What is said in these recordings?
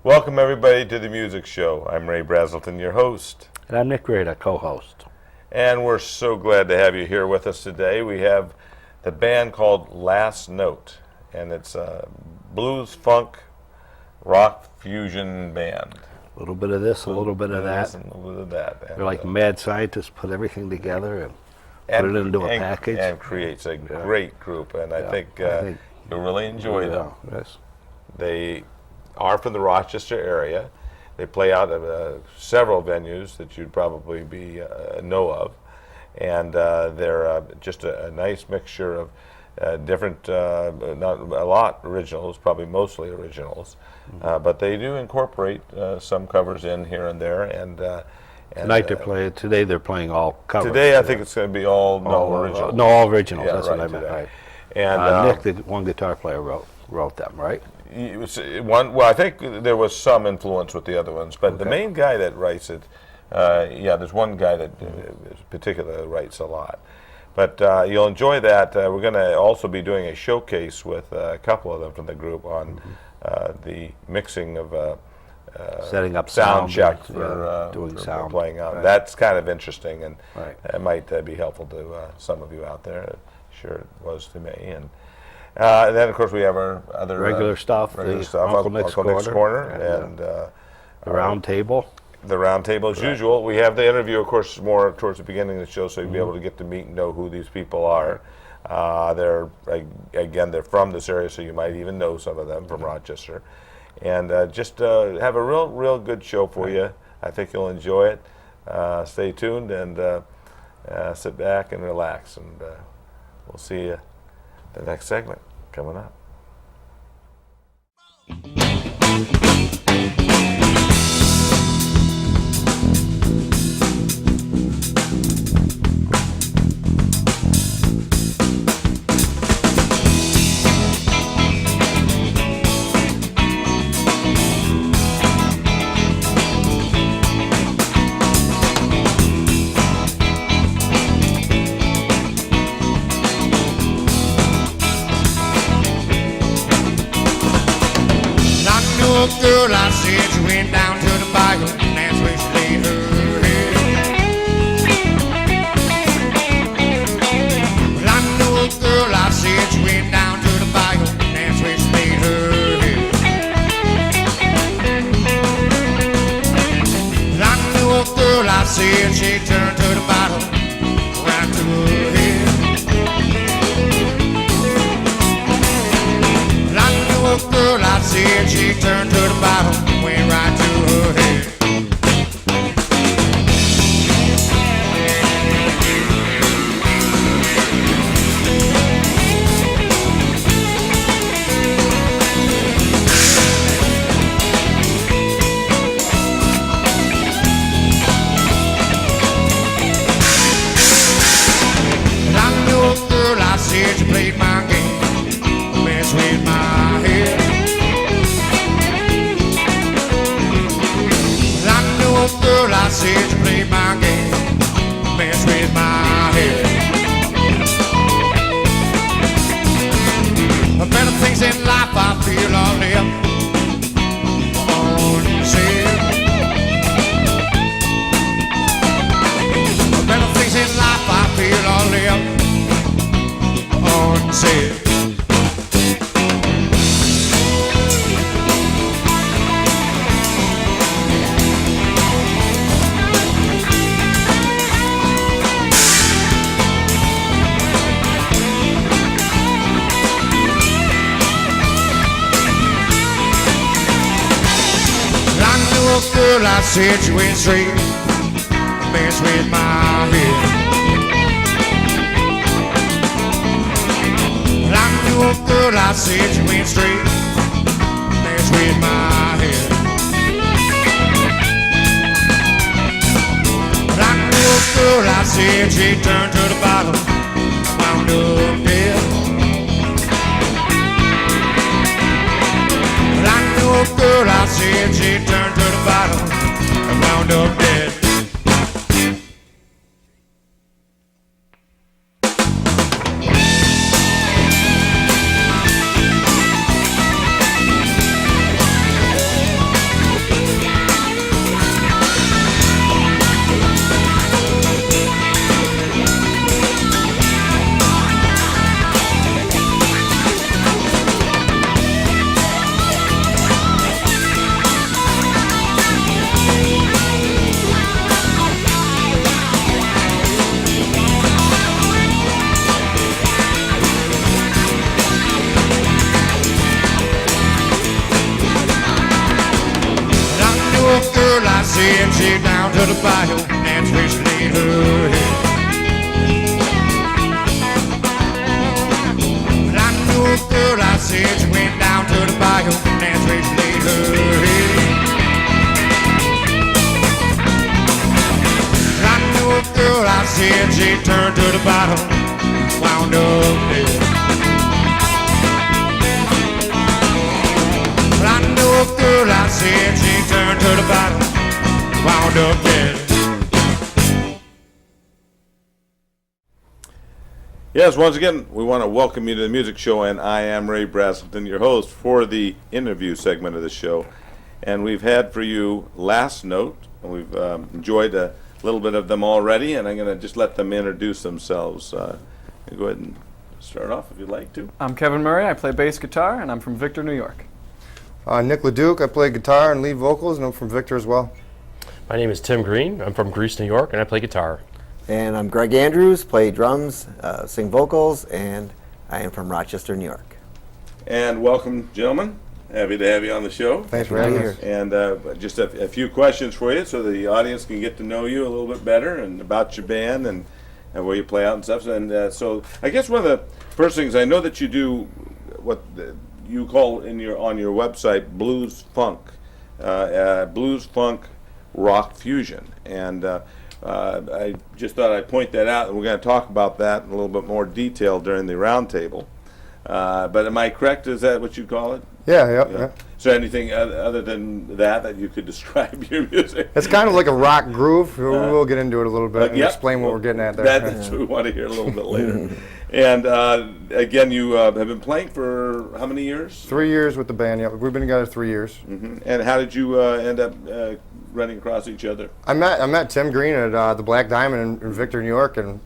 Welcome everybody to the music show. I'm Ray Braselton, your host. And I'm Nick Grada, co-host. And we're so glad to have you here with us today. We have the band called Last Note, and it's a blues, funk, rock fusion band. A little bit of this, a little bit of that. And a little bit of that. And, they're like mad scientists, put everything together and put it into a package. And creates a great group, and I think you'll really enjoy them. Yes. They are from the Rochester area. They play out at several venues that you'd probably know of, and they're just a nice mixture of different, not a lot originals, probably mostly originals, but they do incorporate some covers in here and there. And Today they're playing all covers. Today I think it's going to be all originals. No, all originals. That's right, what I meant. Right. And Nick, the one guitar player, wrote them, right? Well, I think there was some influence with the other ones, but the main guy that writes it, there's one guy that particularly writes a lot. But you'll enjoy that. We're going to also be doing a showcase with a couple of them from the group on the mixing of setting up sound check for playing out. Right. That's kind of interesting, and it might be helpful to some of you out there. Sure, it was to me. And then, of course, we have our other regular stuff, Uncle Nick's Corner, and the round table. The round table, as usual. We have the interview, of course, more towards the beginning of the show, so you'll be able to get to meet and know who these people are. They're from this area, so you might even know some of them from Rochester. And just have a real good show for you. I think you'll enjoy it. Stay tuned and sit back and relax, and we'll see you the next segment coming up. Girl, I said she went down to the Bayou, and that's where she laid her head. Well, I know a girl, I said she went down to the Bayou, and that's where she laid her head. Well, I know a girl, I said she turned to the bottom, right to her head. Well, I know a girl, I said she turned to the bottom and went right to her head. And I knew a girl, I said she played my game, messed with my head. Girl, I said you played my game, mess with my head. Better things in life I feel I'll live on sale. Better things in life I feel I'll live on sale. Girl, I said she went straight, mess with my head. Well, I knew a girl, I said she went straight, mess with my head. Well, I knew a girl, I said she turned to the bottom, wound up dead. Well, I knew a girl, I said she turned to the bottom and wound up dead. said, she down to the bayou, that's where she laid her head. Well, I knew a girl, I said, she went down to the bayou, that's where she laid her head. Well, I knew a girl, I said, she turned to the bottom, wound up dead. Well, I knew a girl, I said, she turned to the bottom, wound up dead. Yes, once again, we want to welcome you to the music show, and I am Ray Braselton, your host for the interview segment of the show. And we've had for you Last Note, and we've enjoyed a little bit of them already, and I'm going to just let them introduce themselves. Go ahead and start off if you'd like to. I'm Kevin Murray. I play bass guitar, and I'm from Victor, New York. Nick LeDuc, I play guitar and lead vocals, and I'm from Victor as well. My name is Tim Green. I'm from Greece, New York, and I play guitar. And I'm Greg Andrews, play drums, sing vocals, and I am from Rochester, New York. And welcome, gentlemen. Happy to have you on the show. Thanks for having us. And just a few questions for you so the audience can get to know you a little bit better and about your band and where you play out and stuff. And so I guess one of the first things, I know that you do what you call on your website blues funk rock fusion. And I just thought I'd point that out, and we're going to talk about that in a little bit more detail during the roundtable. But am I correct? Is that what you call it? Yeah. So anything other than that you could describe your music? It's kind of like a rock groove. We'll get into it a little bit and Yep. explain what we're getting at there. That's what we want to hear a little bit later. And again, you have been playing for how many years? 3 years with the band, yeah. We've been together 3 years. Mm-hmm. And how did you end up running across each other? I met Tim Green at the Black Diamond in Victor, New York, and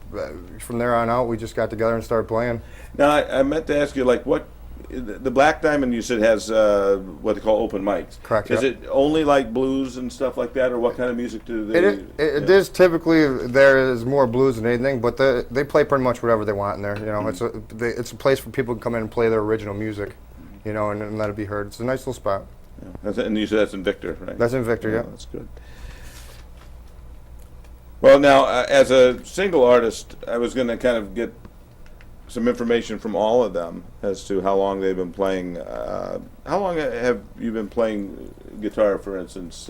from there on out, we just got together and started playing. Now, I meant to ask you, like, what the Black Diamond you said has what they call open mics. Correct. Is yeah. it only like blues and stuff like that, or what kind of music do they? It is typically there is more blues than anything, but they play pretty much whatever they want in there. You know, it's a place for people to come in and play their original music, you know, and let it be heard. It's a nice little spot. Yeah. And you said that's in Victor, right? That's in Victor, yeah. That's good. Well, now, as a single artist, I was going to kind of get some information from all of them as to how long they've been playing. How long have you been playing guitar, for instance,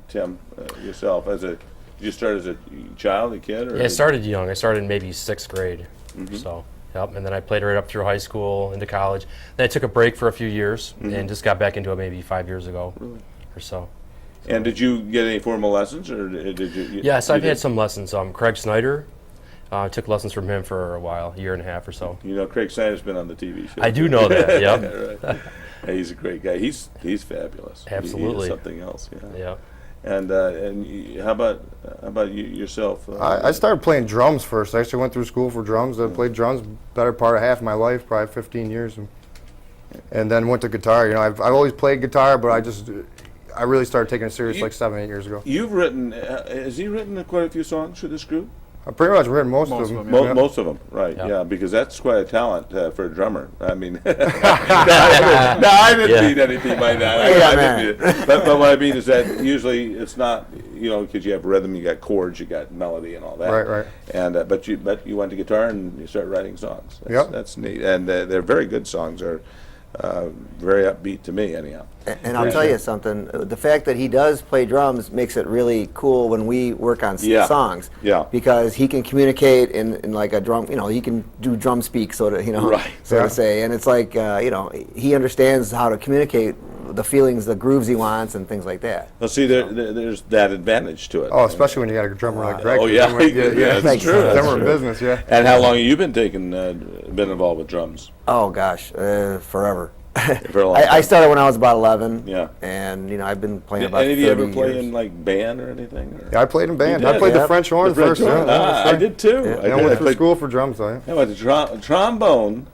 Tim, yourself? Did you start as a child, a kid? Or Yeah, I started young. I started in maybe 6th grade. So, yep. And then I played right up through high school, into college. Then I took a break for a few years and just got back into it maybe 5 years ago or so. And did you get any formal lessons, or did you? Yes, I've had some lessons. Craig Snyder. I took lessons from him for a while, a year and a half or so. You know, Craig Snyder's been on the TV show. I do know that, yep. Right. Yeah, he's a great guy. He's fabulous. Absolutely. He's something else. Yeah. Yeah. And how about you yourself? I started playing drums first. I actually went through school for drums. I played drums better part of half of my life, probably 15 years, and then went to guitar. You know, I've always played guitar, but I really started taking it serious like 7, 8 years ago. You've written. Has he written quite a few songs for this group? I've pretty much written most of them. yeah. Most of them, right? Yeah. Yeah, because that's quite a talent for a drummer. I mean, I didn't mean anything by that. Yeah, I man. didn't mean it. But what I mean is that usually it's not, you know, because you have rhythm, you got chords, you got melody, and all that. Right. And but you went to guitar and you started writing songs. Yep. That's neat, and they're very good songs. They're very upbeat to me, anyhow. And I'll tell you something, the fact that he does play drums makes it really cool when we work on songs. Yeah. Because he can communicate in like a drum, you know, he can do drum speak, so to say. And it's like, you know, he understands how to communicate the feelings, the grooves he wants, and things like that. Well, see, there's that advantage to it. Oh, especially when you got a drummer like Greg. Oh, yeah. Yeah, That's true. Then That's we're in true. business, yeah. And how long have you been been involved with drums? Oh, gosh, forever. For a long I time. started when I was about 11. Yeah. And, you know, I've been playing Did about 30 any of you ever play years. in like band or anything? Or? Yeah, I played in band. You did? I played Yeah. the French horn first. Horn. Yeah, I did too. I went to school for drums, though. I went to trombone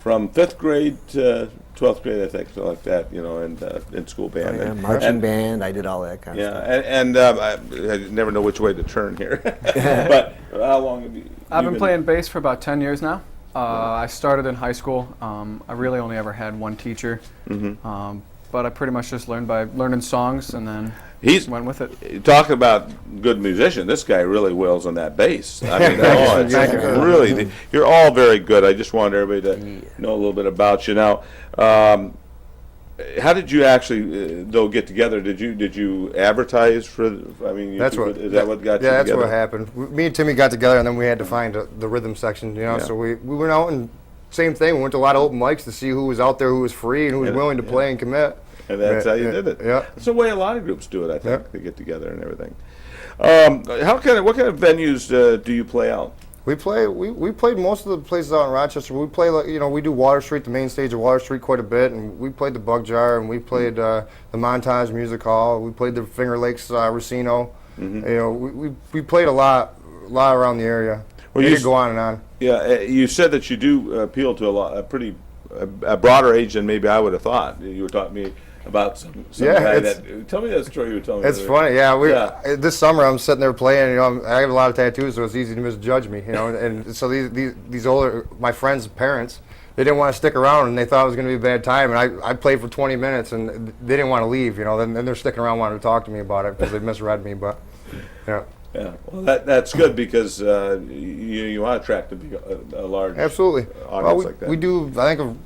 from 5th grade to 12th grade, I think, something like that, you know, in school band. Yeah, And- marching and- band, I did all that kind of Yeah, stuff. I never know which way to turn here. But how long have you? I've been playing bass for about 10 years now. I started in high school. I really only ever had one teacher. But I pretty much just learned by learning songs and then He's went with it. talking about good musician. This guy really wills on that bass. I mean, it's really, you're all very good. I just wanted everybody to know a little bit about you. Now, how did you actually though get together? Did you advertise for? I mean, That's what. is that what got you Yeah, together? that's what happened. Me and Timmy got together, and then we had to find the rhythm section. You know, Yeah. so we went out and same thing. We went to a lot of open mics to see who was out there, who was free, and who was Yeah, willing to play and commit. And that's how you did it. Yeah. That's the way a lot of groups do it. I think Yeah. they get together and everything. What kind of venues do you play out? We played most of the places out in Rochester. We play, like, we do Water Street, the main stage of Water Street, quite a bit, and we played the Bug Jar, and we played the Montage Music Hall. We played the Finger Lakes Racino. We played a lot around the area. Well, We you could go on and on. Yeah, you said that you do appeal to a broader age than maybe I would have thought. You were talking to me about some Yeah, guy it's- that. Tell me that story you were telling me. It's the- funny, yeah. Yeah. This summer I'm sitting there playing. I have a lot of tattoos, so it's easy to misjudge me. And so these older, my friends' parents, they didn't want to stick around, and they thought it was going to be a bad time. And I played for 20 minutes, and they didn't want to leave. Then they're sticking around, wanting to talk to me about it because they misread me. But yeah, Yeah, well, that's good because you want to attract a large absolutely. audience like that. We do. I think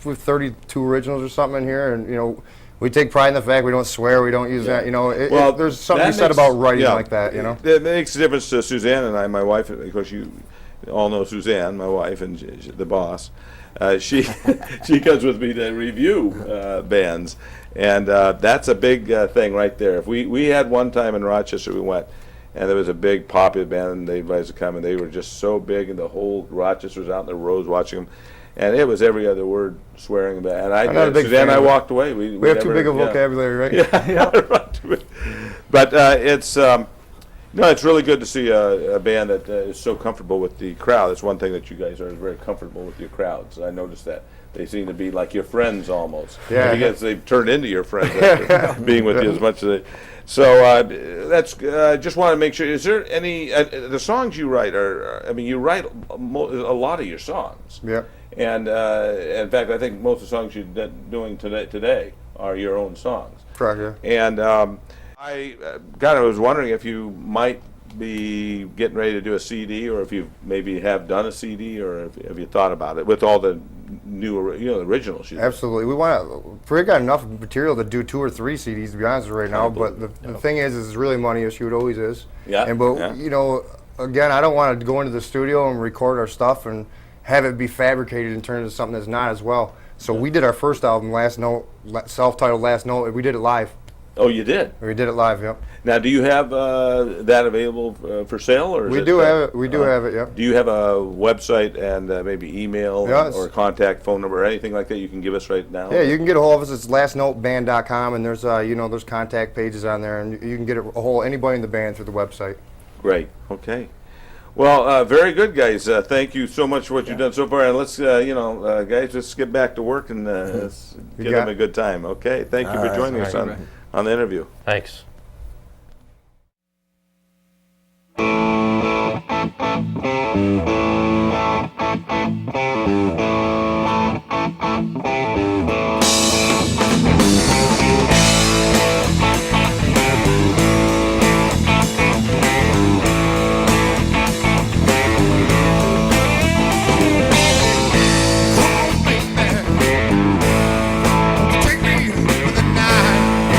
with 32 originals or something in here, and we take pride in the fact we don't swear, we don't use that. There's something that to be said makes- about writing yeah, like that. That makes a difference to Suzanne and I, my wife. Of course, you all know Suzanne, my wife, and the boss. She she comes with me to review bands, and that's a big thing right there. If we had one time in Rochester, we went, and there was a big popular band, and they invited us to come, and they were just so big, and the whole Rochester was out in the rows watching them. And it was every other word swearing. And I'm not a big Suzanne and fan I of it. walked away. We have too never- big a yeah. vocabulary, right? Yeah. But it's it's really good to see a band that is so comfortable with the crowd. It's one thing that you guys are very comfortable with your crowds. I noticed that. They seem to be like your friends almost. Yeah. I guess they've turned into your friends after being with you as much as they. So that's. Just want to make sure. Is there any the songs you write are? I mean, you write a lot of your songs. Yeah. And in fact, I think most of the songs you're doing today are your own songs. Correct, yeah. And I kind of was wondering if you might be getting ready to do a CD, or if you maybe have done a CD, or have you thought about it with all the new, the originals. Absolutely. We got enough material to do 2 or 3 CDs, to be honest with you right now. But the thing is, it's really a money issue. It always is. Yeah. Again, I don't want to go into the studio and record our stuff and have it be fabricated and turned into something that's not as well. So we did our first album, self-titled Last Note. We did it live. Oh, you did? We did it live, yep. Now, do you have that available for sale, or is We it, do have it. We do have it, yeah. Do you have a website and maybe email Yeah, or contact phone number or anything like that you can give us right now? Yeah, you can get a hold of us. It's lastnoteband.com, and there's there's contact pages on there, and you can get a hold of anybody in the band through the website. Great. Okay. Well, very good, guys. Thank you so much for what you've done so far. And let's, guys, let's get back to work and let's give them a good time. Okay. Thank you for joining us on the interview. Thanks. Take me with a knife.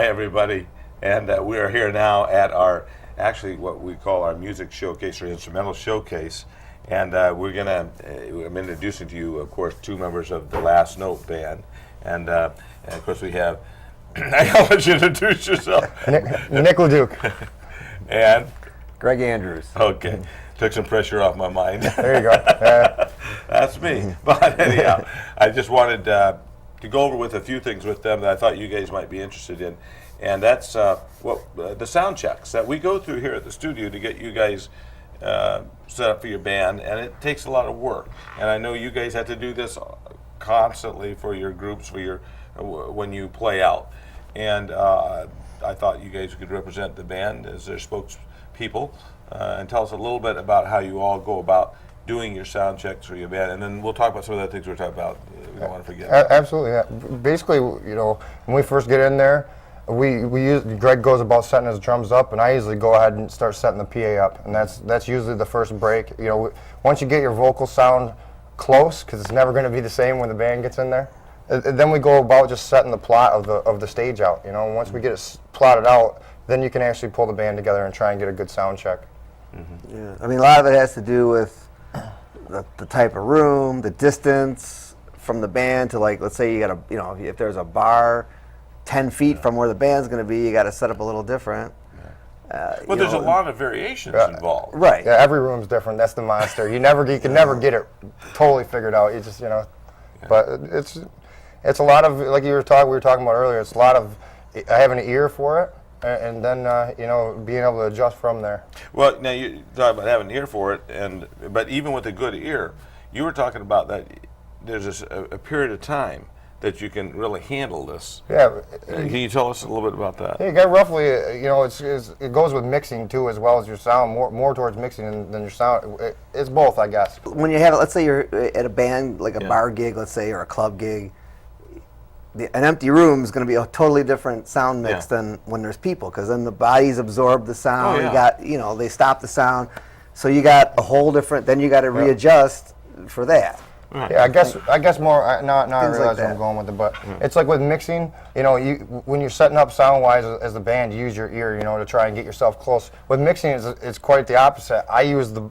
Hi, everybody. And we are here now at our, actually what we call our music showcase or instrumental showcase. And we're going to, I'm introducing to you, of course, two members of the Last Note band. And of course, we have, I'll let you introduce yourself. Nick LeDuc. And? Greg Andrews. Okay. Took some pressure off my mind. There you go. That's me. But anyhow, I just wanted to go over with a few things with them that I thought you guys might be interested in. And that's the sound checks that we go through here at the studio to get you guys set up for your band. And it takes a lot of work. And I know you guys have to do this constantly for your groups, for your when you play out. And I thought you guys could represent the band as their spokespeople. And tell us a little bit about how you all go about doing your sound checks for your band, and then we'll talk about some of the things we're talking about. We don't want to forget. Absolutely. Yeah. Basically, you know, when we first get in there, Greg goes about setting his drums up, and I usually go ahead and start setting the PA up, and that's usually the first break. You know, once you get your vocal sound close, because it's never going to be the same when the band gets in there. Then we go about just setting the plot of the stage out. You know, and once we get it plotted out, then you can actually pull the band together and try and get a good sound check. Mm-hmm. Yeah, I mean, a lot of it has to do with the type of room, the distance from the band to, like, let's say you got you know, if there's a bar 10 feet from where the band's going to be, you got to set up a little different. Well, there's a lot of variations involved. Right. Yeah, every room's different. That's the monster. You can never get it totally figured out. You just, you know, but it's a lot of, like we were talking about earlier. It's a lot of having an ear for it. And then, you know, being able to adjust from there. Well, now you talk about having an ear for it, but even with a good ear, you were talking about that there's a period of time that you can really handle this. Yeah. Can you tell us a little bit about that? Yeah, you got roughly, you know, it goes with mixing too, as well as your sound, more towards mixing than your sound. It's both, I guess. When you have, let's say you're at a band, like a bar gig, let's say, or a club gig, an empty room is going to be a totally different sound mix than when there's people, because then the bodies absorb the sound. You got, you know, they stop the sound, so you got a whole different. Then you got to readjust for that. Right. Yeah, I guess more. Now I Things realize like where I'm that. going with it, but it's like with mixing. You know, when you're setting up sound-wise as the band, you use your ear, you know, to try and get yourself close. With mixing, it's quite the opposite. I use the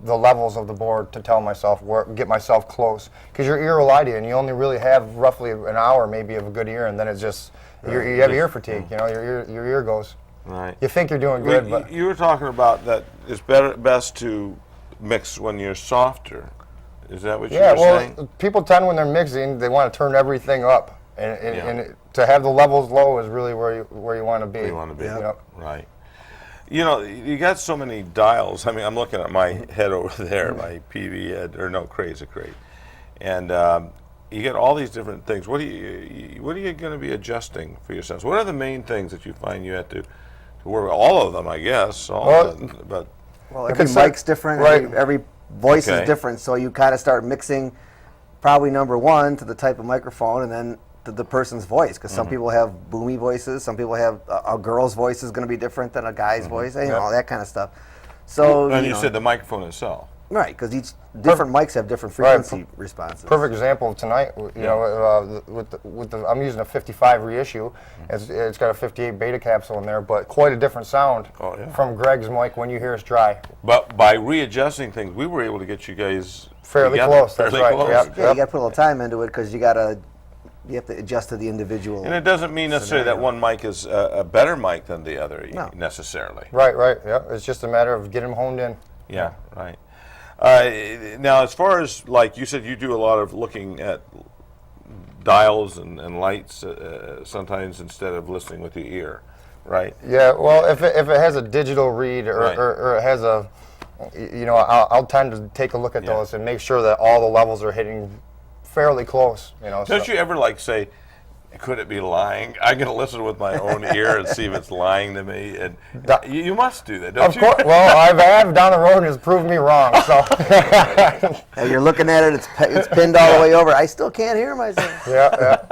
levels of the board to tell myself get myself close, because your ear will lie to you, and you only really have roughly an hour maybe of a good ear, and then it's just you have ear fatigue. You know, your ear goes. Right. You think you're doing good, but you were talking about that it's best to mix when you're softer. Is that what you were saying? Well, people tend, when they're mixing, they want to turn everything up, and to have the levels low is really where you want to be. Where you want to be. Yep. Right. You know, you got so many dials. I mean, I'm looking at my head over there, my PV head, or no, crazy crate, and you get all these different things. What are you going to be adjusting for yourselves? What are the main things that you find you have to work with? All of them, I guess. But every mic's different. Right. Every voice is different, so you kind of start mixing probably number one to the type of microphone, and then to the person's voice, because some people have boomy voices, some people have a girl's voice is going to be different than a guy's voice, you know, all that kind of stuff. So and you said the microphone itself. Right, because each different mics have different frequency responses. Perfect example of tonight. You know, I'm using a 55 reissue. It's got a 58 beta capsule in there, but quite a different sound from Greg's mic when you hear us dry. But by readjusting things, we were able to get you guys fairly together, close. fairly That's right. close. Yep. Yeah, you got to put a little time into it, because you have to adjust to the individual. And it doesn't mean necessarily that one mic is a better mic than the other necessarily. Right. Yeah, it's just a matter of getting them honed in. Yeah, right. Now, as far as, like you said, you do a lot of looking at dials and lights sometimes instead of listening with your ear, right? Yeah, well, if it has a digital read or it has a, you know, I'll tend to take a look at those and make sure that all the levels are hitting fairly close. You know. Don't you ever like say, could it be lying? I'm going to listen with my own ear and see if it's lying to me. And you must do that, don't you? Of course. Well, I have down the road and it's proved me wrong. So. You're looking at it; it's pinned all the way over. I still can't hear myself. Yeah.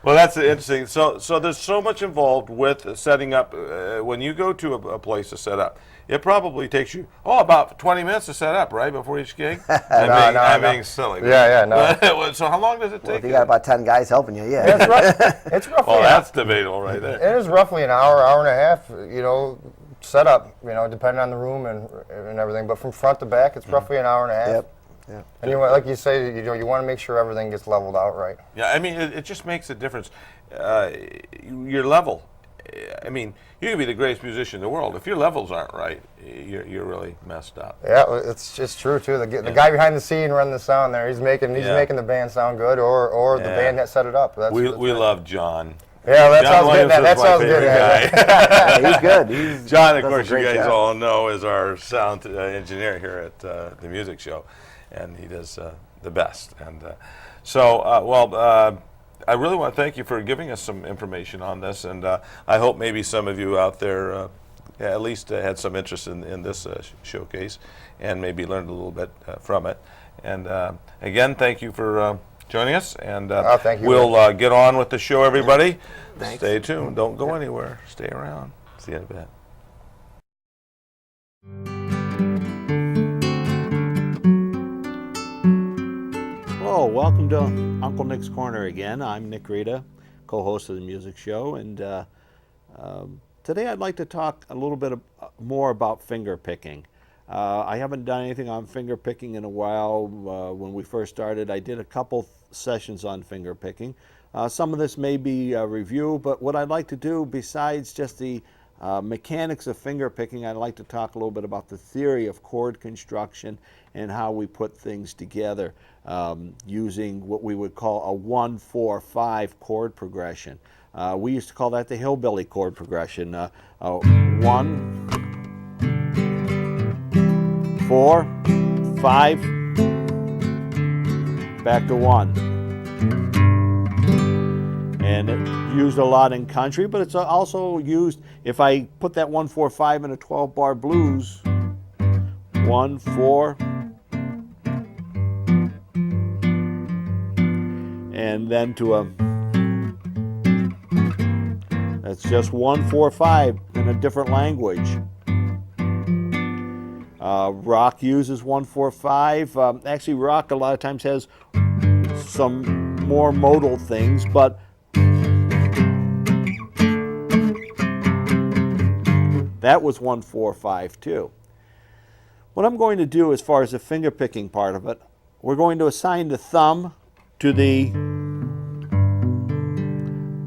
Well, that's interesting. So there's so much involved with setting up. When you go to a place to set up, it probably takes you about 20 minutes to set up, right, before each gig. I'm being silly. Yeah, no. So how long does it Well, take? if you got about 10 guys helping you, yeah. It's roughly. Well, that's debatable, right there. It is roughly an hour, hour and a half. Setup. Depending on the room and everything. But from front to back, it's roughly an hour and a half. Yep. Yeah. And like you say, you want to make sure everything gets leveled out right. Yeah, I mean, it just makes a difference. Your level. I mean, you can be the greatest musician in the world. If your levels aren't right, you're really messed up. Yeah, it's just true too. The guy behind the scene running the sound there, he's making the band sound good, or the band that set it up. We love John. Yeah, that John sounds good. Williams That is my sounds good. favorite guy. Yeah, he's good. John, of does a course, you great guys job. all know, is our sound engineer here at the music show, and he does the best. And I really want to thank you for giving us some information on this, and I hope maybe some of you out there at least had some interest in this showcase, and maybe learned a little bit from it. And again, thank you for joining us, and thank you. we'll get on with the show, everybody. Thanks. Stay tuned. Don't go anywhere. Stay around. See you in a bit. Hello, welcome to Uncle Nick's Corner again. I'm Nick Rita, co-host of the music show, and today I'd like to talk a little bit more about finger picking. I haven't done anything on finger picking in a while. When we first started, I did a couple sessions on finger picking. Some of this may be a review, but what I'd like to do, besides just the mechanics of finger picking, I'd like to talk a little bit about the theory of chord construction and how we put things together using what we would call a 1-4-5 chord progression. We used to call that the hillbilly chord progression. 1, 4, 5, back to 1. And it's used a lot in country, but it's also used, if I put that 1-4-5 in a 12-bar blues, 1, 4, and then to that's just 1-4-5 in a different language. Rock uses 1-4-5. Actually, rock a lot of times has some more modal things, but that was 1-4-5 too. What I'm going to do as far as the finger picking part of it, we're going to assign the thumb to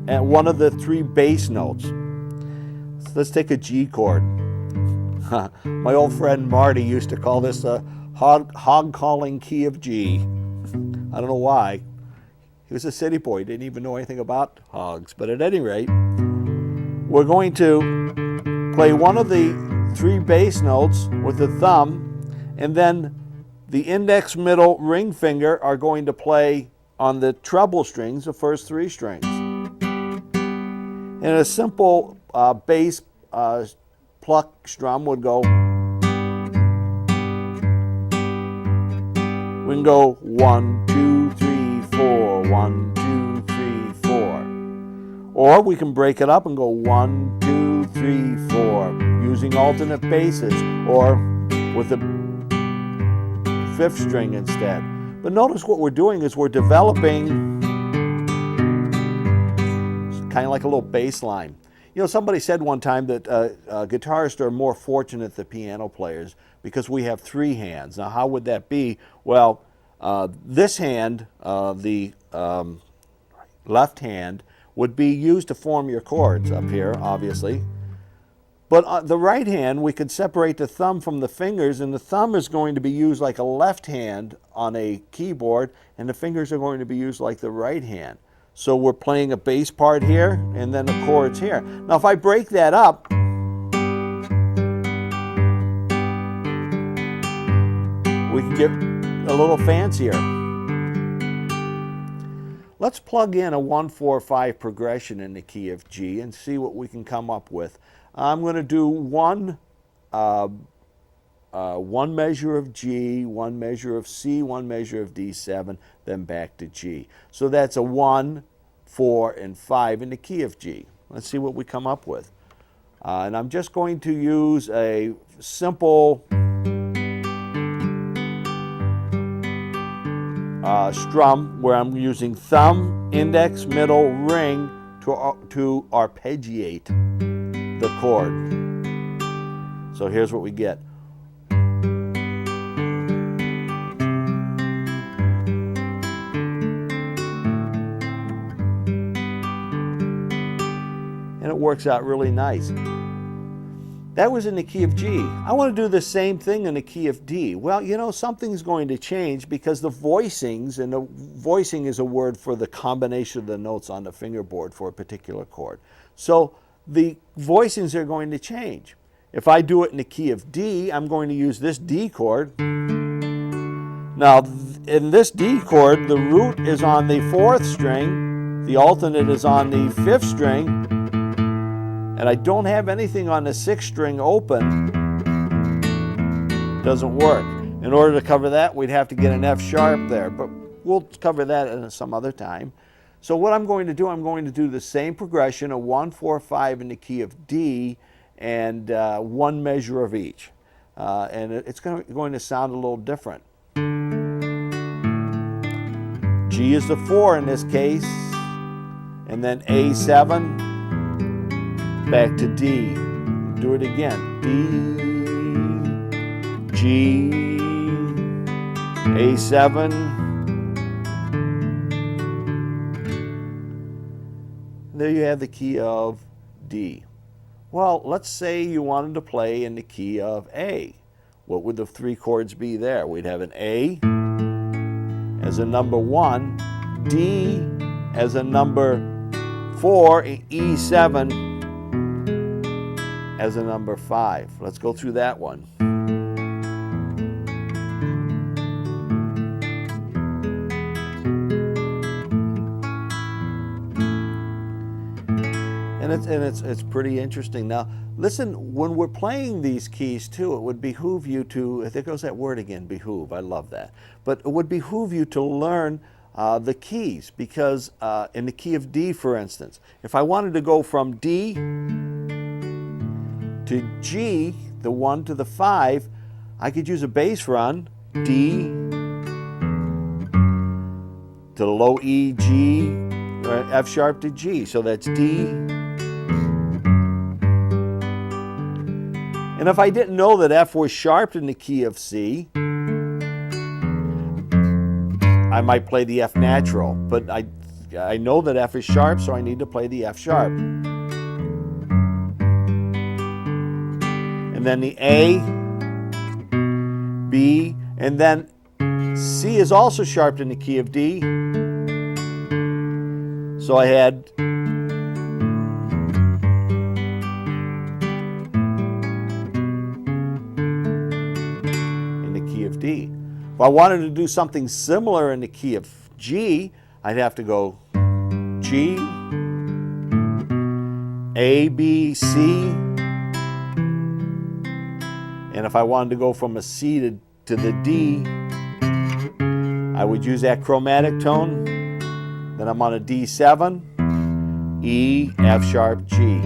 at one of the 3 bass notes. So let's take a G chord. My old friend Marty used to call this a hog calling key of G. I don't know why. He was a city boy, he didn't even know anything about hogs. But at any rate, we're going to play one of the 3 bass notes with the thumb, and then the index, middle, ring finger are going to play on the treble strings, the first 3 strings. And a simple bass pluck strum would go. We can go 1, 2, 3, 4, 1, 2, 3, 4. Or we can break it up and go 1, 2, 3, 4, using alternate basses, or with the 5th string instead. But notice what we're doing is we're developing kind of like a little bass line. Somebody said one time that guitarists are more fortunate than piano players because we have 3 hands. Now, how would that be? Well, this hand, the left hand, would be used to form your chords up here, obviously. But the right hand, we could separate the thumb from the fingers, and the thumb is going to be used like a left hand on a keyboard, and the fingers are going to be used like the right hand. So we're playing a bass part here, and then the chords here. Now if I break that up, we can get a little fancier. Let's plug in a 1-4-5 progression in the key of G and see what we can come up with. I'm going to do one measure of G, 1 measure of C, 1 measure of D7, then back to G. So that's a 1, 4, and 5 in the key of G. Let's see what we come up with. And I'm just going to use a simple strum where I'm using thumb, index, middle, ring to arpeggiate the chord. So here's what we get. And it works out really nice. That was in the key of G. I want to do the same thing in the key of D. Well, you know, something's going to change because the voicings, and the voicing is a word for the combination of the notes on the fingerboard for a particular chord. So the voicings are going to change. If I do it in the key of D, I'm going to use this D chord. Now, in this D chord, the root is on the 4th string, the alternate is on the 5th string, and I don't have anything on the 6th string open. Doesn't work. In order to cover that, we'd have to get an F sharp there, but we'll cover that at some other time. So what I'm going to do, I'm going to do the same progression, a 1, 4, 5 in the key of D, and one measure of each. And it's going to sound a little different. G is the 4 in this case, and then A7, back to D. Do it again. D, G, A7, there you have the key of D. Well, let's say you wanted to play in the key of A. What would the 3 chords be there? We'd have an A as a number 1, D as a number 4, E7 as a number 5. Let's go through that one. And it's pretty interesting. Now, listen, when we're playing these keys too, it would behoove you to, there goes that word again, behoove, I love that. But it would behoove you to learn the keys, because in the key of D, for instance, if I wanted to go from D to G, the 1 to the 5, I could use a bass run, D to low E, G, or F sharp to G, so that's D. And if I didn't know that F was sharp in the key of C, I might play the F natural, but I know that F is sharp, so I need to play the F sharp. And then the A, B, and then C is also sharp in the key of D. So I had in the key of D. If I wanted to do something similar in the key of G, I'd have to go G, A, B, C. And if I wanted to go from a C to the D, I would use that chromatic tone. Then I'm on a D7, E, F sharp, G.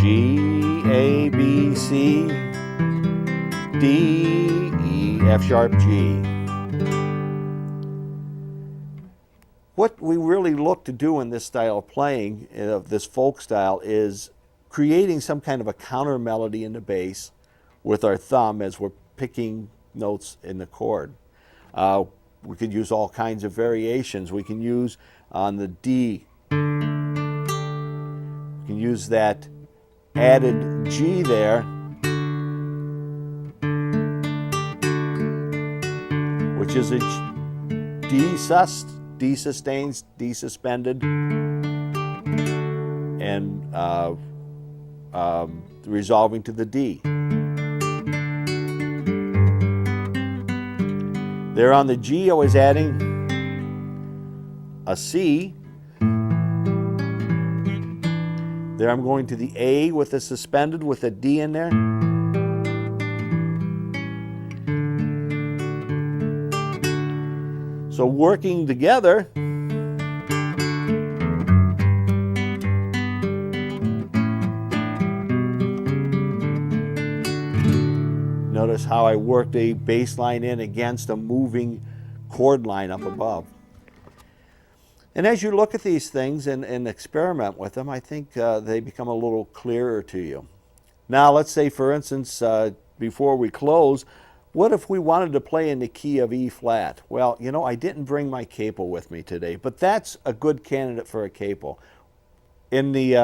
G, A, B, C, D, E, F sharp, G. What we really look to do in this style of playing, of this folk style, is creating some kind of a counter melody in the bass with our thumb as we're picking notes in the chord. We could use all kinds of variations. We can use on the D, we can use that added G there, which is a D sus, D sustained, D suspended, and resolving to the D. There on the G, I was adding a C. There I'm going to the A with a suspended with a D in there. So working together, notice how I worked a bass line in against a moving chord line up above. And as you look at these things and experiment with them, I think they become a little clearer to you. Now, let's say, for instance, before we close, what if we wanted to play in the key of E flat? Well, you know, I didn't bring my capo with me today, but that's a good candidate for a capo. In the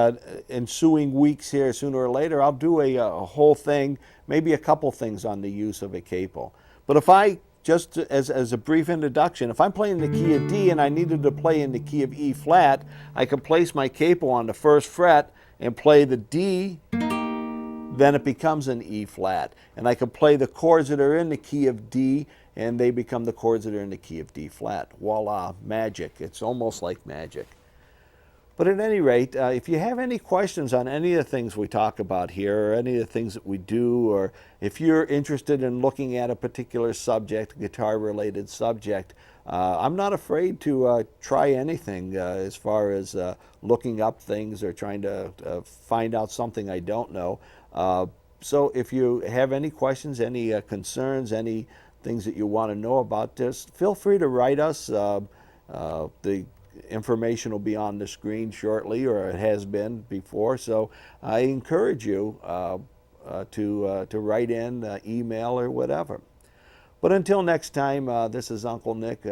ensuing weeks here, sooner or later, I'll do a whole thing, maybe a couple things on the use of a capo. But if I, just as a brief introduction, if I'm playing the key of D and I needed to play in the key of E flat, I can place my capo on the first fret and play the D, then it becomes an E flat. And I can play the chords that are in the key of D and they become the chords that are in the key of D flat. Voila, magic. It's almost like magic. But at any rate, if you have any questions on any of the things we talk about here, or any of the things that we do, or if you're interested in looking at a particular subject, guitar-related subject, I'm not afraid to try anything as far as looking up things or trying to find out something I don't know. So if you have any questions, any concerns, any things that you want to know about this, feel free to write us. The information will be on the screen shortly, or it has been before. So I encourage you to write in, email, or whatever. But until next time, this is Uncle Nick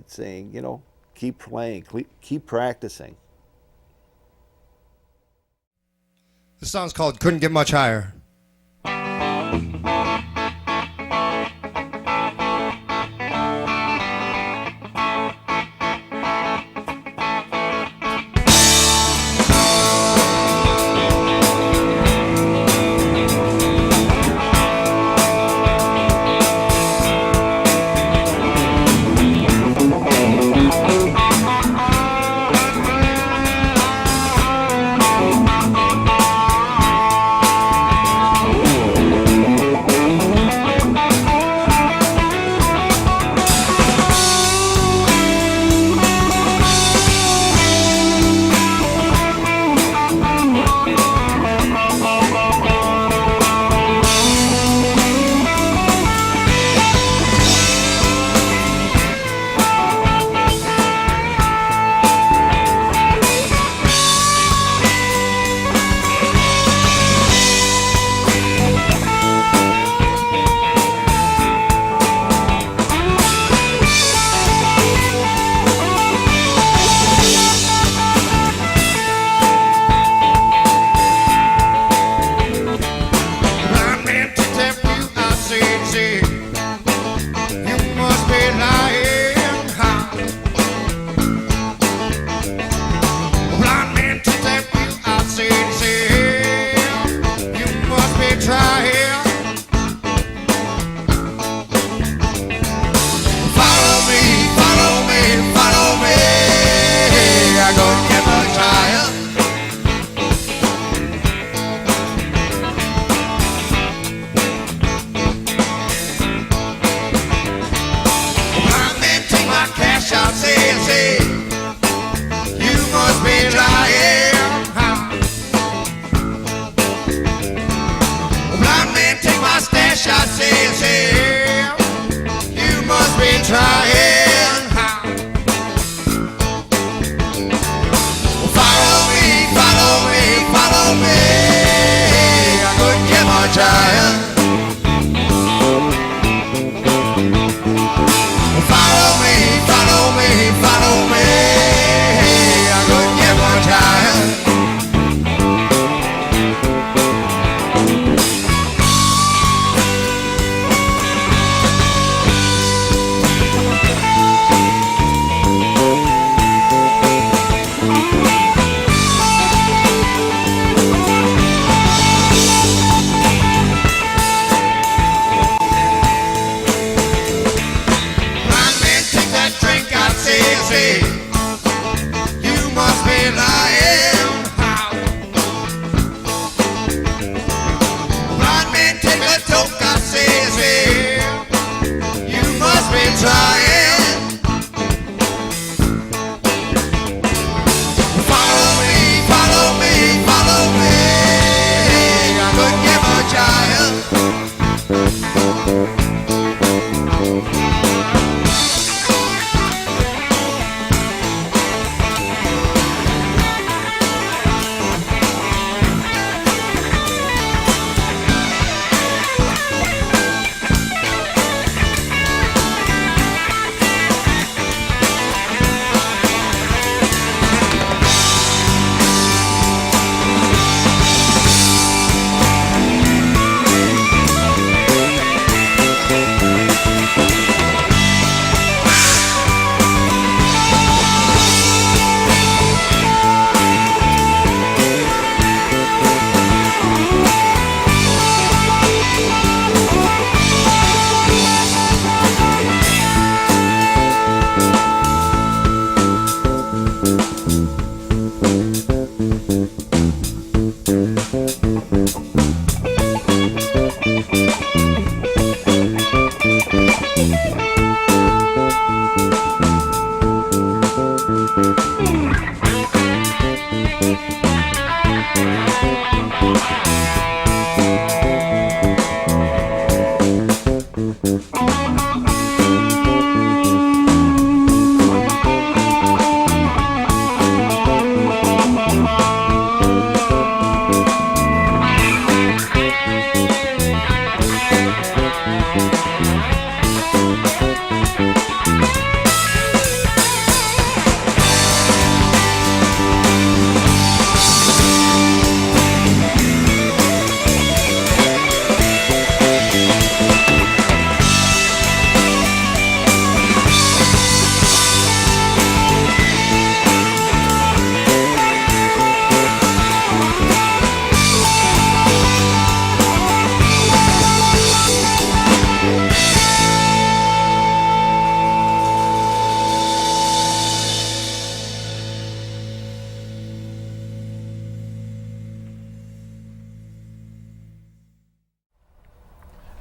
saying, you know, keep playing, keep practicing. This song's called Couldn't Get Much Higher.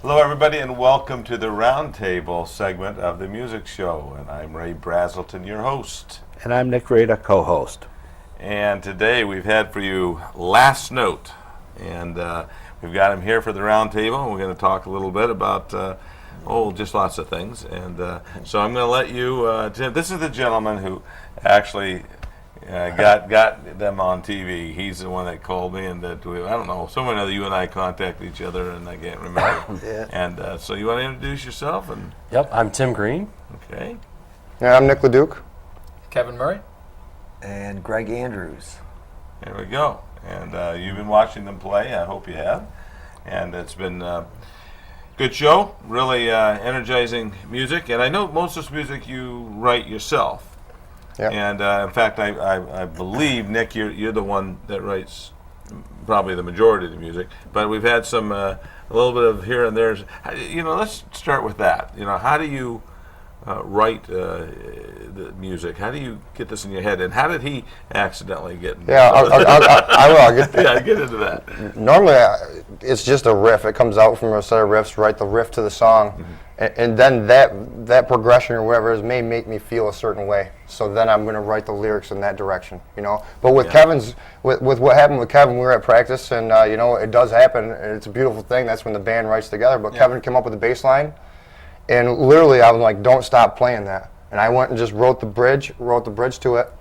Hello, everybody, and welcome to the Roundtable segment of the Music Show. And I'm Ray Braselton, your host. And I'm Nick Rada, co-host. And today we've had for you Last Note. And we've got him here for the Roundtable. We're going to talk a little bit about, just lots of things. And so I'm going to let you, Tim, this is the gentleman who actually got them on TV. He's the one that called me, and that I don't know, someone other you and I contacted each other, and I can't remember. Yeah. And so you want to introduce yourself? And Yep, I'm Tim Green. okay, Yeah, I'm Nick LeDuc. Kevin Murray. And Greg Andrews. there we go. And you've been watching them play. I hope you have. And it's been good show. Really energizing music. And I know most of this music you write yourself. Yep. And in fact, I believe, Nick, you're the one that writes probably the majority of the music. But we've had some a little bit of here and there. Let's start with that. How do you write the music? How do you get this in your head? And how did he accidentally get? Yeah, I will. I'll get Yeah, get into that. Normally, it's just a riff. It comes out from a set of riffs, write the riff to the song, and then that progression or whatever is may make me feel a certain way. So then I'm going to write the lyrics in that direction, But with Kevin's, with what happened with Kevin, we were at practice, and it does happen. And it's a beautiful thing. That's when the band writes together. But Kevin came up with the bass line, and literally I was like, "Don't stop playing that." And I went and just wrote the bridge to it.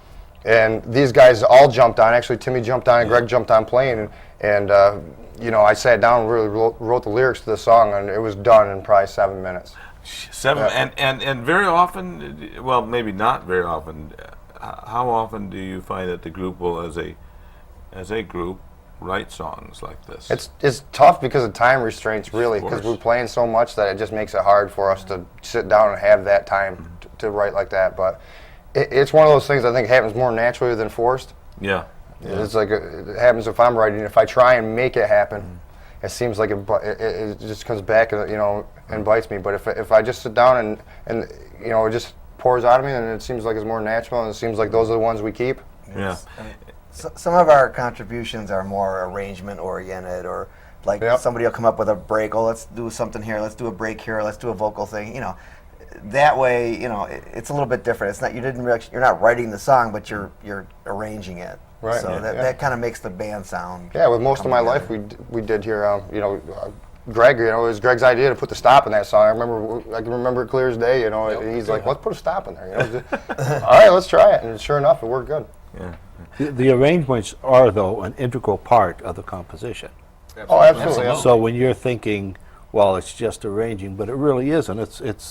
And these guys all jumped on. Actually, Timmy jumped on and Greg jumped on playing. And I sat down and really wrote the lyrics to the song, and it was done in probably 7 minutes. 7 and very often, well, maybe not very often. How often do you find that the group will, as a group, write songs like this? It's tough because of time restraints, really, Of because course. we're playing so much that it just makes it hard for us to sit down and have that time to write like that. But it's one of those things I think happens more naturally than forced. Yeah. It's like it happens if I'm writing. If I try and make it happen, it seems like it just comes back and bites me. But if I just sit down and it just pours out of me, then it seems like it's more natural, and it seems like those are the ones we keep. Yeah. Some of our contributions are more arrangement oriented, or like somebody will come up with a break. Oh, let's do something here. Let's do a break here. Let's do a vocal thing. That way, it's a little bit different. It's not you're not writing the song, but you're arranging it. Right. So that kind of makes the band sound. Yeah, with most of my life, we did here. Greg, it was Greg's idea to put the stop in that song. I can remember it clear as day. And he's like, "Let's put a stop in there." All right, let's try it. And sure enough, it worked good. Yeah. The arrangements are, though, an integral part of the composition. Oh, absolutely. Yeah. So when you're thinking, well, it's just arranging, but it really isn't.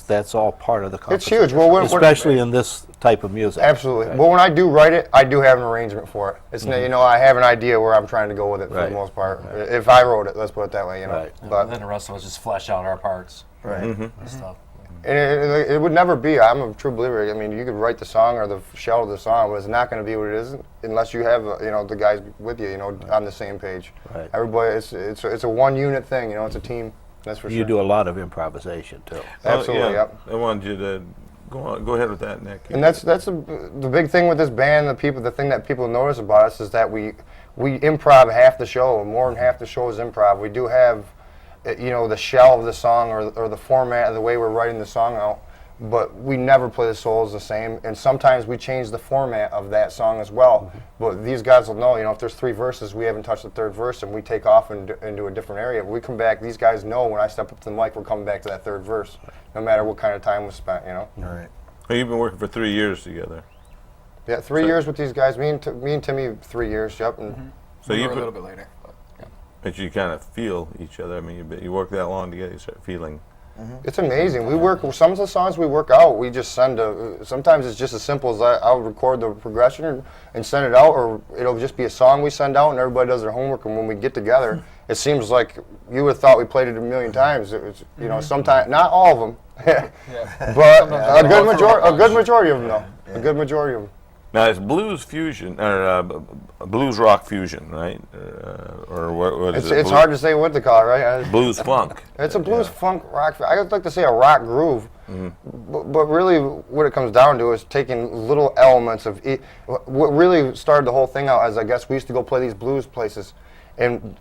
That's all part of the It's composition. huge. Well, especially in this type of music. Absolutely. Right. Well, when I do write it, I do have an arrangement for it. It's I have an idea where I'm trying to go with it for Right. the most part. If I wrote it, let's put it that way. Right. But Then the rest of us just flesh out our parts Right. and stuff. and it would never be. I'm a true believer. I mean, you could write the song or the shell of the song, but it's not going to be what it is unless you have the guys with you, on the same page. Right. Everybody, it's a one unit thing. It's a team. That's for sure. You do a lot of improvisation, too. Absolutely. Yeah. Yep. I wanted you to go ahead with that, Nick. And that's the big thing with this band. The thing that people notice about us is that we improv half the show. More than half the show is improv. We do have the shell of the song or the format of the way we're writing the song out. But we never play the solos the same, and sometimes we change the format of that song as well. But these guys will know, if there's 3 verses, we haven't touched the 3rd verse, and we take off into a different area. When we come back, these guys know when I step up to the mic, we're coming back to that 3rd verse, no matter what kind of time was spent, All right. Well, you've been working for 3 years together. Yeah, 3 years with these guys. Me and Timmy, 3 years, yep. And So We you were a little bit later. but you kind of feel each other. I mean, you work that long together, you start feeling. It's amazing. We work, some of the songs we work out, we just send sometimes it's just as simple as I'll record the progression and send it out, or it'll just be a song we send out and everybody does their homework, and when we get together, it seems like you would have thought we played it a million times. It was, sometimes, not all of them, but a good majority of them though. A good majority of them. Now it's blues fusion or blues rock fusion, right? Or what is it? It's hard to say what to call it, right? Blues funk. It's a blues funk rock. I would like to say a rock groove, but really what it comes down to is taking little elements of it. What really started the whole thing out is, I guess, we used to go play these blues places, and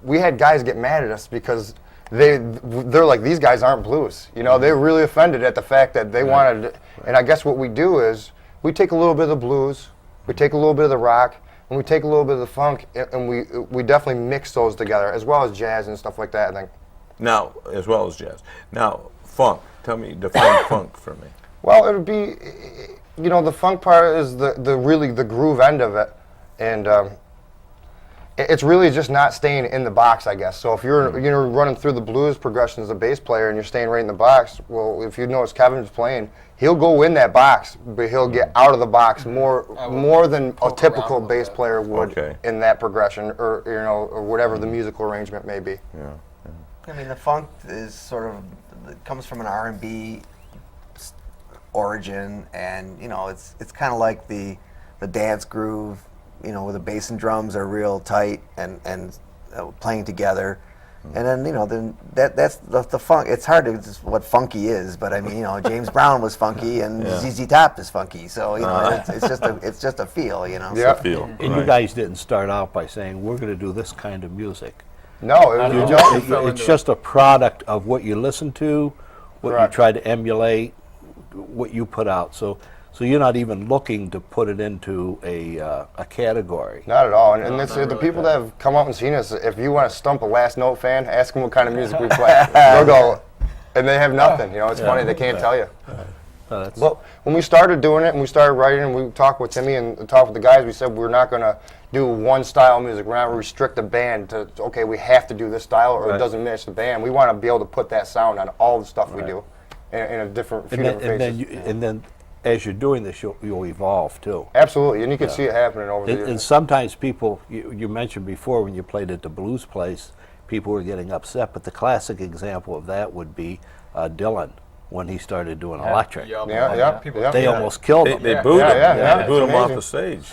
we had guys get mad at us because they're like, these guys aren't blues. They're really offended at the fact that they wanted. And I guess what we do is we take a little bit of the blues, we take a little bit of the rock, and we take a little bit of the funk, and we definitely mix those together, as well as jazz and stuff like that, I think. Now, as well as jazz. Now, funk. Define funk for me. Well, it would be, the funk part is really the groove end of it, and it's really just not staying in the box, I guess. So if you're running through the blues progression as a bass player and you're staying right in the box, well, if you notice Kevin's playing, he'll go in that box, but he'll get out of the box more than a typical bass player would in that progression, or whatever the musical arrangement may be. Yeah. I mean, the funk is it comes from an R&B origin, and it's kind of like the dance groove, where the bass and drums are real tight and playing together. And then that's the funk. It's hard to what funky is, but I mean, James Brown was funky and ZZ Top is funky, so it's just a feel, It's a feel. And you guys didn't start out by saying we're going to do this kind of music. No, It's just a product of what you listen to, what you try to emulate, what you put out. So you're not even looking to put it into a category. Not at all. And the people that have come up and seen us, if you want to stump a Last Note fan, ask them what kind of music we play. They'll go, and they have nothing. It's funny, they can't tell you. Well, when we started doing it and we started writing and we talked with Timmy and talked with the guys, we said we're not going to do one style of music. We're not going to restrict the band to, okay, we have to do this style or it doesn't match the band. We want to be able to put that sound on all the stuff we do in a different few different phases. And then as you're doing this, you'll evolve too. Absolutely, and you can see it happening over the years. And sometimes people, you mentioned before when you played at the blues place, people were getting upset, but the classic example of that would be Dylan when he started doing electric. They almost killed him. They booed him. They booed him off the stage.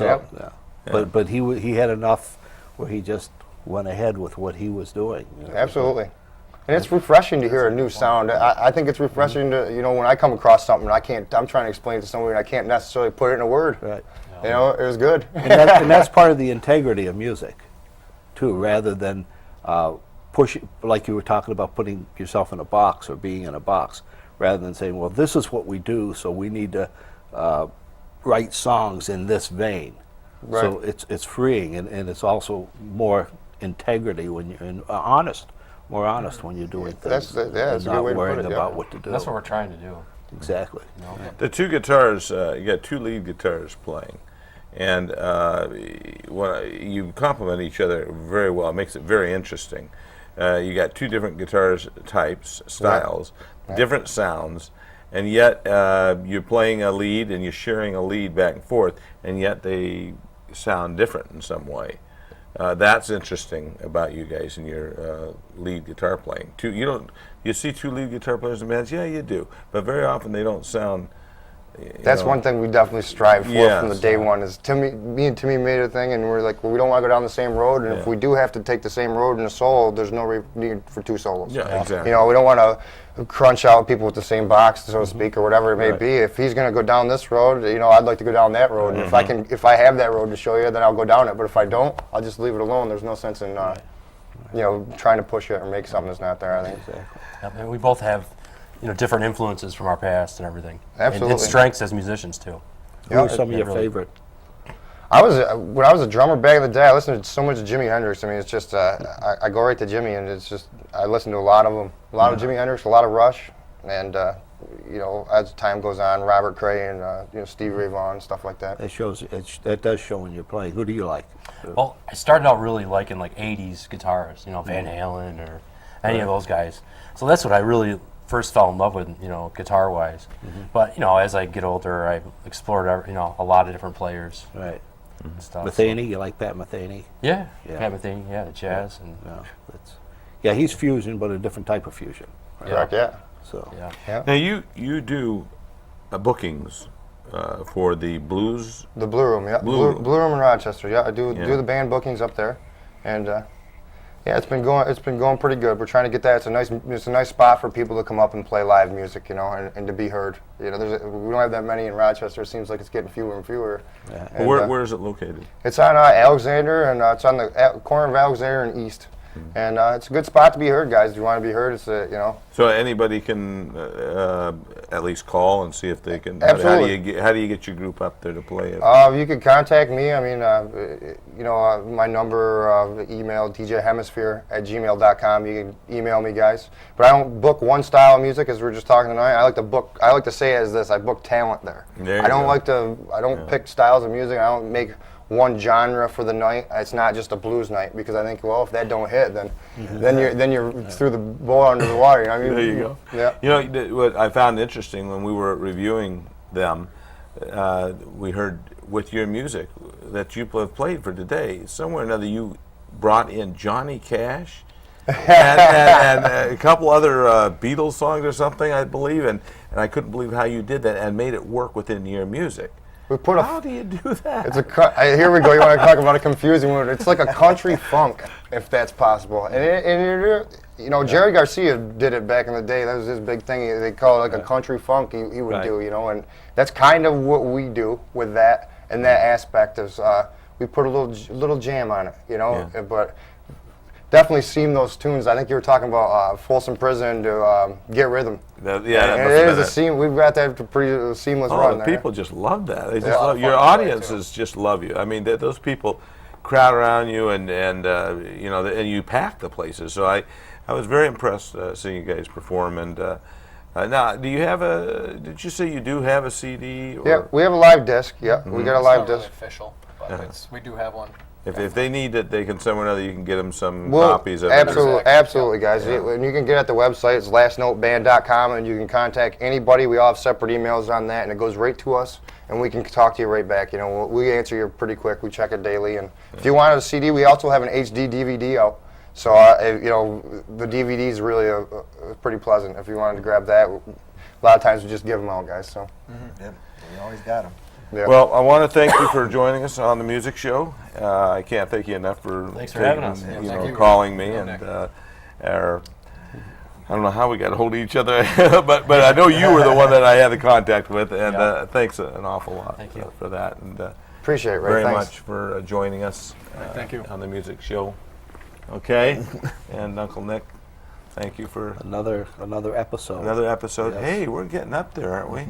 But he had enough where he just went ahead with what he was doing. Absolutely. And it's refreshing to hear a new sound. I think it's refreshing to, when I come across something, I'm trying to explain it to somebody and I can't necessarily put it in a word. Right. It was good. And that's part of the integrity of music, too, rather than push, like you were talking about, putting yourself in a box or being in a box, rather than saying, well, this is what we do, so we need to write songs in this vein. Right. So it's freeing, and it's also more integrity when you're honest. More honest when you're doing things. That's a good not way to worrying put it, about what to do. That's what we're trying to do. Exactly. The two guitars, you got two lead guitars playing, and you complement each other very well. It makes it very interesting. You got two different guitars types, styles, different sounds, and yet you're playing a lead and you're sharing a lead back and forth, and yet they sound different in some way. That's interesting about you guys and your lead guitar playing. You see two lead guitar players in bands? Yeah, you do, but very often they don't sound. That's one thing we definitely strive for from the day one. Is me and Timmy made a thing, and we're like, well, we don't want to go down the same road, and if we do have to take the same road in a solo, there's no need for two solos. Yeah, exactly. We don't want to crunch out people with the same box, so to speak, or whatever it may be. If he's going to go down this road, I'd like to go down that road. And if I have that road to show you, then I'll go down it. But if I don't, I'll just leave it alone. There's no sense in trying to push it or make something that's not there. I think. Exactly. Yep, and we both have, different influences from our past and everything. Absolutely. And strengths as musicians too. Who are some of it your really- favorite? When I was a drummer back in the day, I listened to so much Jimi Hendrix. I mean, it's just I go right to Jimmy, and it's just I listen to a lot of them, a lot of Jimi Hendrix, a lot of Rush, and as time goes on, Robert Cray and Stevie Ray Vaughan, stuff like that. That does show when you're playing. Who do you like? Well, I started out really liking like 80s guitars, Van Halen or any of those guys. So that's what I really first fell in love with, guitar-wise. But, as I get older, I explored, a lot of different players Right. and stuff. Metheny, you like Pat Metheny? Yeah, Yeah. Pat Metheny, the jazz. And Yeah, he's fusion, but a different type of fusion. Right? Correct. Yeah. So Yeah. Now you do bookings for the blues. The Blue Room, yeah. Blue Room. Blue Room in Rochester, yeah. I do Yeah. the band bookings up there, and it's been going pretty good. We're trying to get that. It's a nice spot for people to come up and play live music, and to be heard. We don't have that many in Rochester. It seems like it's getting fewer and fewer. Yeah. And, Where is it located? it's on Alexander, and it's on the corner of Alexander and East. And it's a good spot to be heard, guys. If you want to be heard, it's So anybody can at least call and see if they can. Absolutely. How do you get your group up there to play it? You can contact me. I mean, my number, email, djhemisphere@gmail.com. You can email me, guys. But I don't book one style of music, as we were just talking tonight. I like to say it as this: I book talent there. There you I don't go. I don't pick styles of music. I don't make one genre for the night. It's not just a blues night, because I think, well, if that don't hit, then you're through the bowl under the water. I mean, There you go. Yeah. What I found interesting when we were reviewing them, we heard with your music that you have played for today, somewhere or another you brought in Johnny Cash and a couple other Beatles songs or something, I believe, and I couldn't believe how you did that and made it work within your music. How do you do that? Here we go. You want to talk about a confusing word? It's like a country funk, if that's possible. And Jerry Garcia did it back in the day. That was his big thing. They call it like a country funk. He would do, and that's kind of what we do with that. And that aspect is we put a little jam on it, But definitely seam those tunes. I think you were talking about Folsom Prison to Get Rhythm. That And must it have is been a seam. We've got that pretty seamless run the there. people just love that. They just Yeah. love, your audiences just love you. I mean, those people crowd around you, and you pack the places. So I was very impressed seeing you guys perform. And now, do you have did you say you do have a CD? Or? Yeah, we have a live disc. Yeah, we got a live disc. official, but we do have one. If they need it, they can somewhere or another. You can get them some Well, copies of it. absolutely, guys. And you can get it at the website. It's lastnoteband.com, and you can contact anybody. We all have separate emails on that, and it goes right to us, and we can talk to you right back. We answer you pretty quick. We check it daily, and if you want a CD, we also have an HD DVD out. So the DVD is really pretty pleasant. If you wanted to grab that, a lot of times we just give them out, guys. So. Yep, we always got them. Yeah. Well, I want to thank you for joining us on the music show. I can't thank you enough for Thanks for having us. taking, Yeah, thank you. calling me, Yeah, and Nick. I don't know how we got a hold of each other, but I know you were the one that I had the contact with, and thanks an awful lot Thank you. for that, and Appreciate it, Ray. very Thanks. much for joining us Thank you. on the music show. Okay, and Uncle Nick, thank you for another episode. another episode. Yes. Hey, we're getting up there, aren't we?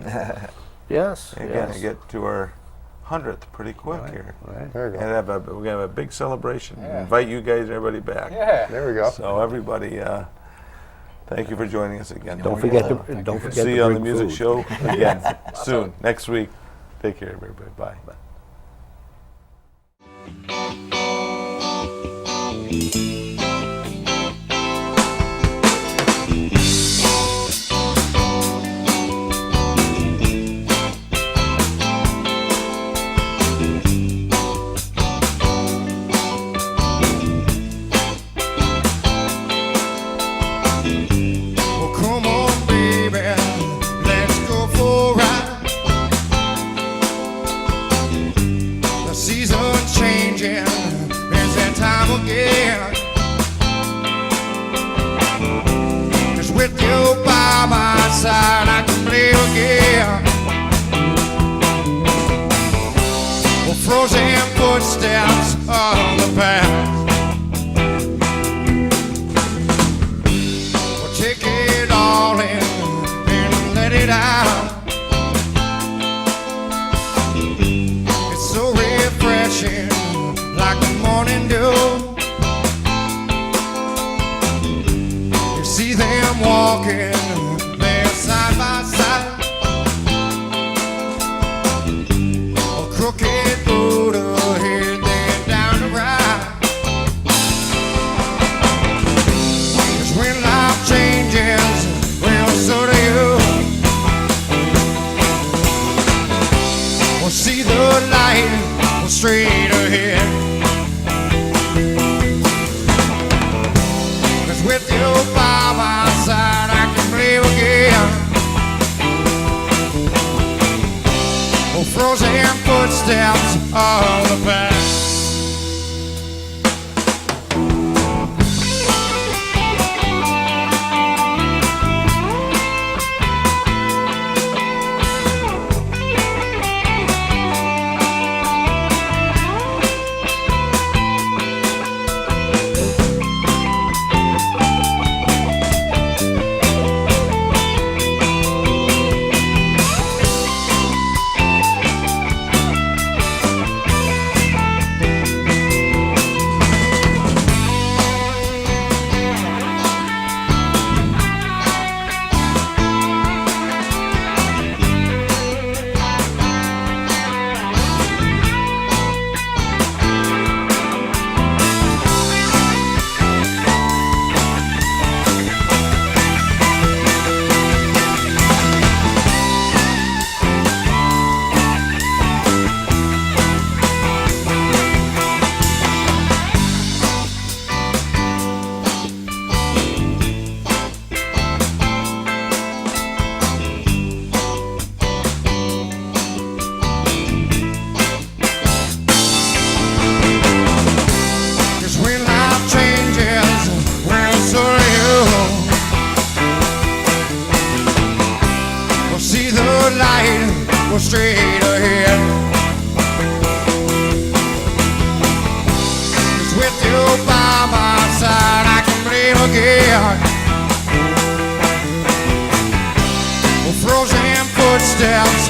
Yes. We're yes. gonna get to our 100th pretty quick here. Right. There you go. And we're gonna have a big celebration. Invite you guys and everybody back. Yeah. There we go. So everybody, thank you for joining us again. Don't forget to See you on the bring music food. show again soon, next week. Take care, everybody. Bye. Well, come on, baby, let's go for a ride. The season's changing, it's that time again. all the past. Straight ahead. It's with you by my side, I can breathe again. Frozen footsteps